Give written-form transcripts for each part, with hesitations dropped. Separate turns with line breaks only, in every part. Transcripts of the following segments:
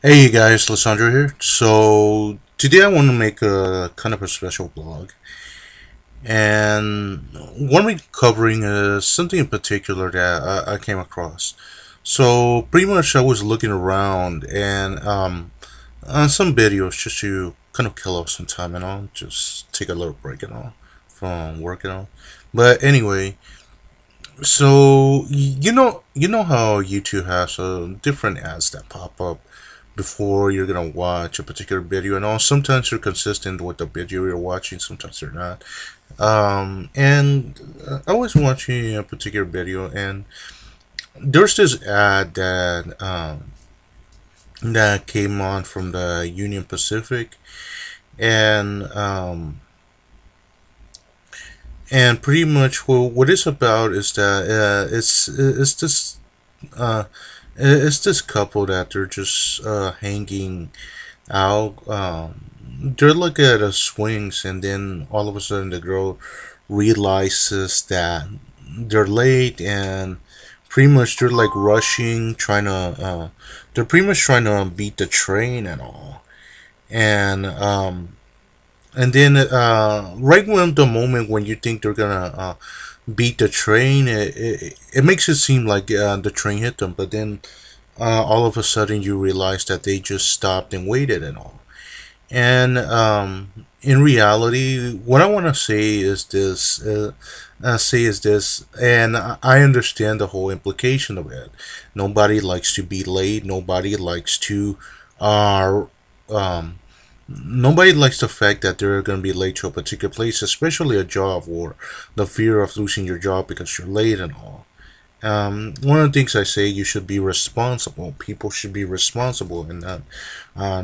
Hey guys, Lissandro here. So today I want to make a kind of a special blog, and what we're covering is something in particular that I came across. So pretty much I was looking around and on some videos just to kind of kill off some time and all, just take a little break and all from work and all. But anyway, so you know how YouTube has different ads that pop up before you're gonna watch a particular video, and all sometimes they're consistent with the video you're watching, sometimes they're not. And I was watching a particular video, and there's this ad that came on from the Union Pacific, and pretty much what it's about is that uh, it's this couple that they're just hanging out. They're like at a swings, and then all of a sudden the girl realizes that they're late, and pretty much they're like rushing, trying to. They're pretty much trying to beat the train and all, and then right when the moment when you think they're gonna beat the train, it makes it seem like the train hit them, but then all of a sudden you realize that they just stopped and waited and all. And in reality, what I want to say is this. And I understand the whole implication of it. Nobody likes to be late. Uh, um, Nobody likes the fact that they're going to be late to a particular place, especially a job, or the fear of losing your job because you're late and all. One of the things I say, you should be responsible. People should be responsible and not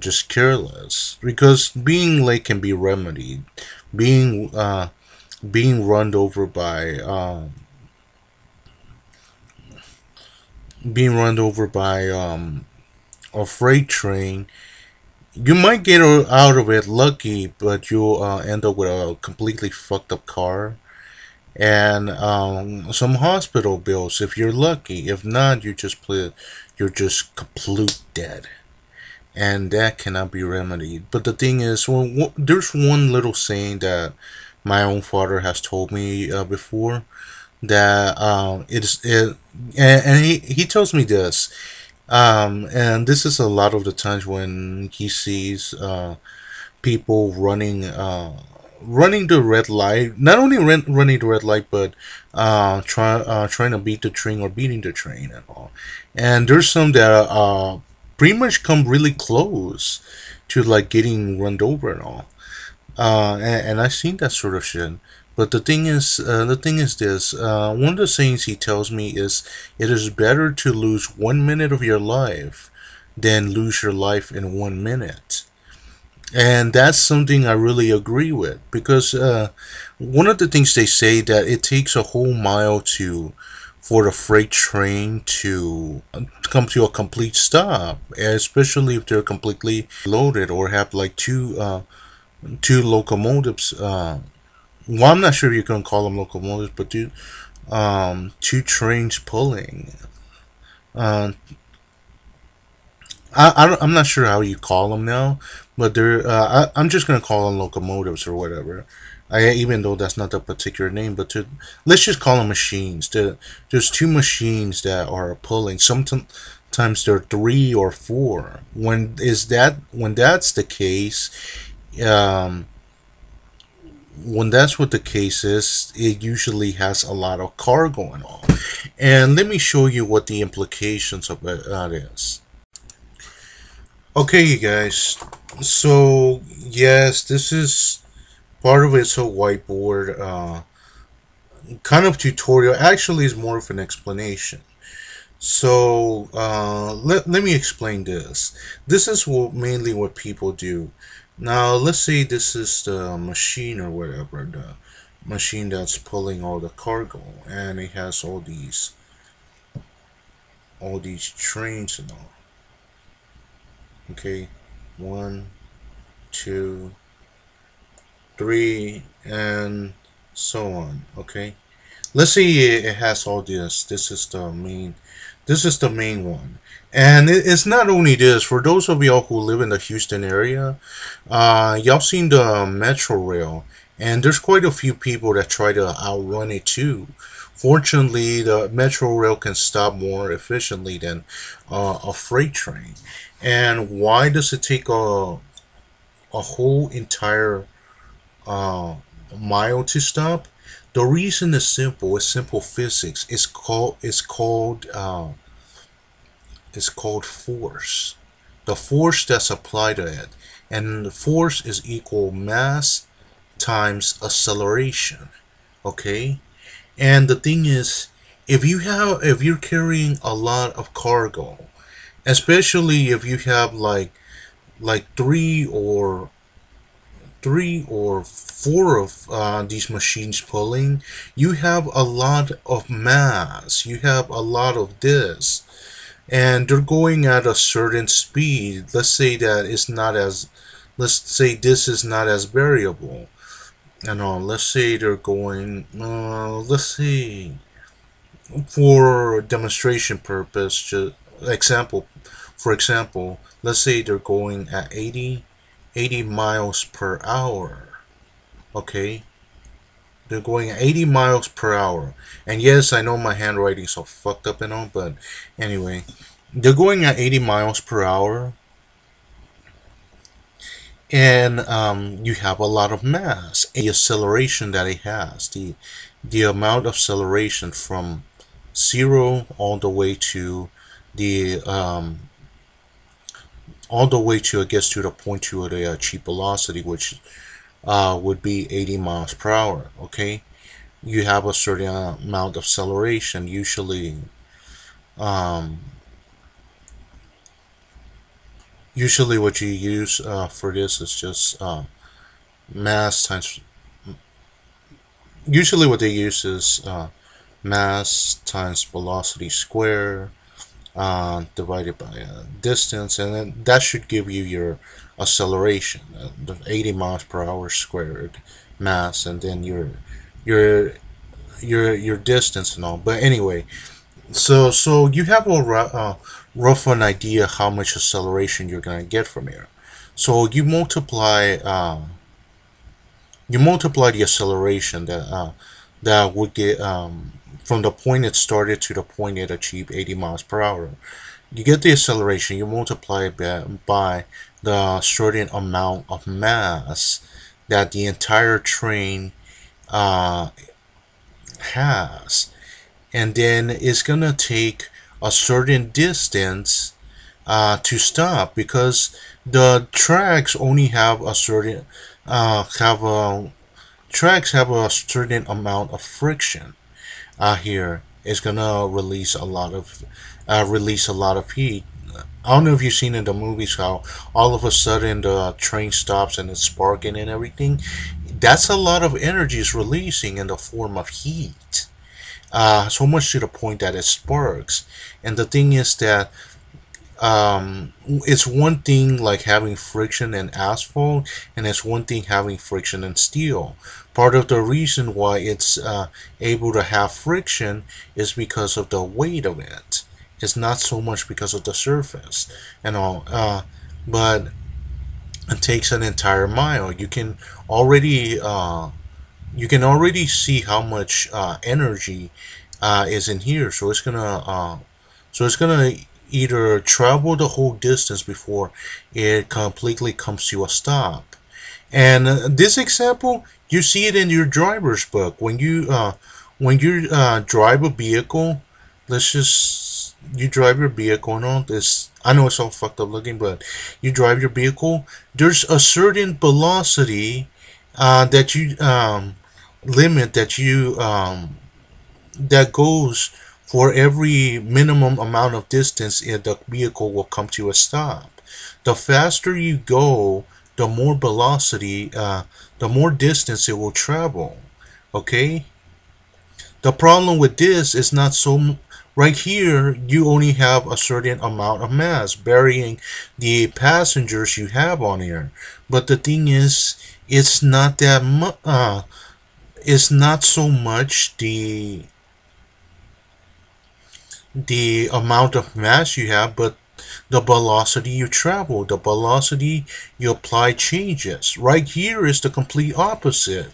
just careless. Because being late can be remedied. Being being run over by a freight train, you might get out of it lucky, but you'll end up with a completely fucked up car and some hospital bills if you're lucky. If not, you're just complete dead, and that cannot be remedied. But the thing is, there's one little saying that my own father has told me before, that and he tells me this, and this is a lot of the times when he sees people running the red light. Not only running the red light, but trying to beat the train or beating the train and all. And there's some that pretty much come really close to like getting run over and all. And I've seen that sort of shit. But the thing is this. One of the sayings he tells me is, it is better to lose 1 minute of your life than lose your life in 1 minute. And that's something I really agree with, because one of the things they say, that it takes a whole mile to for the freight train to come to a complete stop, especially if they're completely loaded or have like two locomotives. Well, I'm not sure you can call them locomotives, but two trains pulling. Uh, I'm not sure how you call them now, but I'm just gonna call them locomotives or whatever. Even though that's not the particular name, but let's just call them machines. There's two machines that are pulling. Sometimes there are three or four. When that's the case, um, when that's what the case is, it usually has a lot of car going on. And let me show you what the implications of that is. Okay, you guys. So yes, this is part of it's a whiteboard, kind of tutorial. Actually, is more of an explanation. So let me explain this. This is mainly what people do. Now let's say this is the machine or whatever, the machine that's pulling all the cargo, and it has all these trains and all. Okay, one, two, three, and so on. Okay, let's say it has all this. This is the main one, And it's not only this. For those of y'all who live in the Houston area, y'all seen the Metro Rail, and there's quite a few people that try to outrun it too. Fortunately, the Metro Rail can stop more efficiently than a freight train. And why does it take a whole entire uh, mile to stop? The reason is simple. It's simple physics. It's called force. The force that's applied to it, and the force is equal mass times acceleration. Okay, and the thing is, if you're carrying a lot of cargo, especially if you have like three or four of these machines pulling, you have a lot of mass. You have a lot of this, and they're going at a certain speed. Let's say this is not as variable. And let's say they're going. Let's see, for demonstration purpose, example, for example, let's say they're going at 80 miles per hour. Okay, they're going at 80 miles per hour. And yes, I know my handwriting's so fucked up and all, but anyway, they're going at 80 miles per hour, and you have a lot of mass. The acceleration that it has, the amount of acceleration from zero the all the way to, I guess, to the point to the cheap velocity, which would be 80 miles per hour. Okay, you have a certain amount of acceleration. Um, Usually what you use for this is just mass times. Usually what they use is mass times velocity square divided by distance, and then that should give you your acceleration, the 80 miles per hour squared mass, and then your your distance and all. But anyway, so you have a rough an idea how much acceleration you're gonna get from here. So you multiply the acceleration that would get from the point it started to the point it achieved 80 miles per hour. You get the acceleration. You multiply it by the certain amount of mass that the entire train uh, has, and then it's gonna take a certain distance to stop, because the tracks only have a certain have a tracks have a certain amount of friction. Here is gonna release a lot of heat. I don't know if you've seen in the movies how all of a sudden the train stops and it's sparking and everything. That's a lot of energy is releasing in the form of heat. So much to the point that it sparks. And the thing is that it's one thing like having friction in asphalt, and it's one thing having friction in steel. Part of the reason why it's able to have friction is because of the weight of it. It's not so much because of the surface and all. But it takes an entire mile. You can already see how much energy is in here. So it's gonna either travel the whole distance before it completely comes to a stop. And this example, you see it in your driver's book when you drive a vehicle. Let's just you drive your vehicle and all this. I know it's all fucked up looking, but you drive your vehicle. There's a certain velocity that you limit that goes for every minimum amount of distance the vehicle will come to a stop. The faster you go, the more velocity, the more distance it will travel. Okay? The problem with this is not so. Right here, you only have a certain amount of mass, burying the passengers you have on here. But the thing is, it's not that much. It's not so much the amount of mass you have, but the velocity you travel, the velocity you apply changes. Right here is the complete opposite.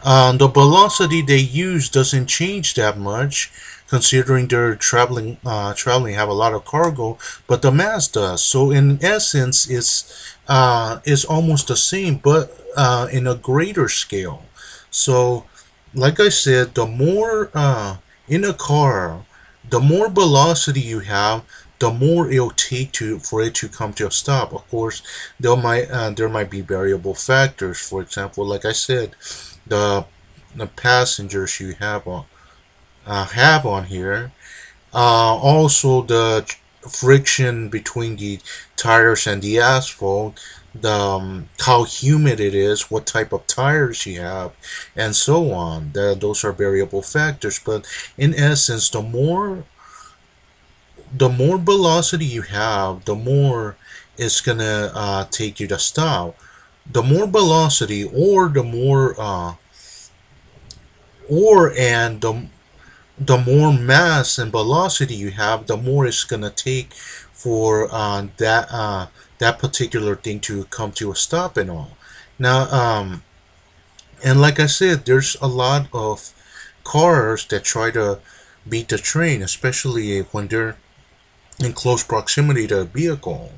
The velocity they use doesn't change that much, considering they're traveling have a lot of cargo, but the mass does. So in essence, it's almost the same, but in a greater scale. So, like I said, the more in a car, the more velocity you have, the more it'll take to for it to come to a stop. Of course, there might be variable factors. For example, like I said, the the passengers you have on here. Also, the friction between the tires and the asphalt, the how humid it is, what type of tires you have, and so on. Those are variable factors. But in essence, the more velocity you have, the more it's gonna take you to stop. The more velocity, or the more or and the more mass and velocity you have, the more it's gonna take for that particular thing to come to a stop and all. Now, and like I said, there's a lot of cars that try to beat the train, especially when they're in close proximity to a vehicle.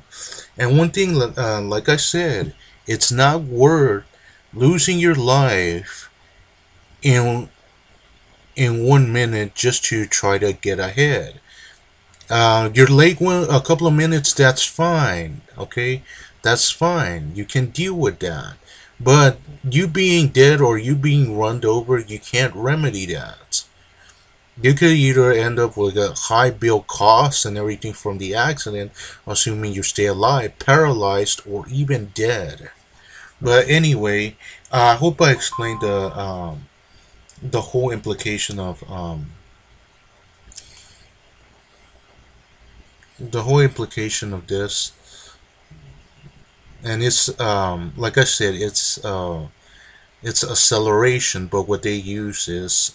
And one thing, like I said, it's not worth losing your life in 1 minute just to try to get ahead. You're late a couple of minutes, that's fine, okay? That's fine. You can deal with that. But you being dead or you being run over, you can't remedy that. You could either end up with a high bill cost and everything from the accident, assuming you stay alive, paralyzed, or even dead. But anyway, I hope I explained the whole implication of this. And it's like I said, it's acceleration, but what they use is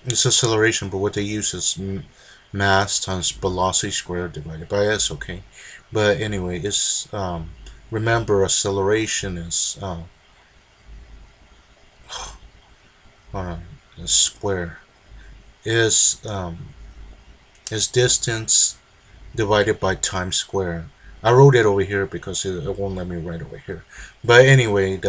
it's acceleration, but what they use is mass times velocity squared divided by s. Okay, but anyway, it's remember, acceleration is hold on, is square is distance divided by time square. I wrote it over here because it won't let me write over here. But anyway,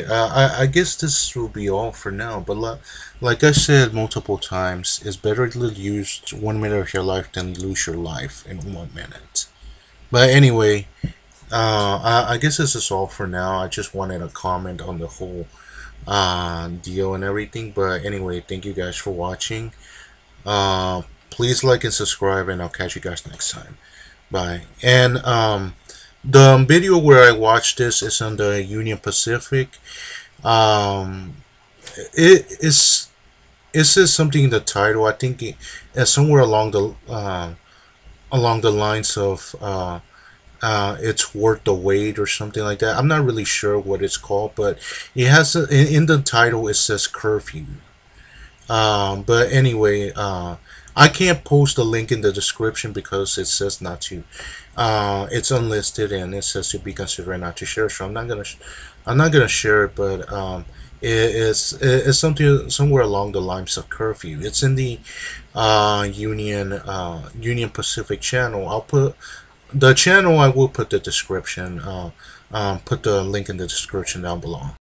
I guess this will be all for now. But like I said multiple times, it's better to lose 1 minute of your life than lose your life in 1 minute. But anyway, I guess this is all for now. I just wanted to comment on the whole deal and everything. But anyway, thank you guys for watching. Please like and subscribe, and I'll catch you guys next time. Bye. And the video where I watched this is on the Union Pacific. It says something in the title. I think it's somewhere along the lines of it's worth the wait or something like that. I'm not really sure what it's called, but it has in the title it says curfew. But anyway, I can't post a link in the description because it says not to. It's unlisted and it says to be considered not to share. So I'm not gonna share it. But it's something somewhere along the lines of curfew. It's in the Union Pacific channel. I'll put the channel. I will put the description. Put the link in the description down below.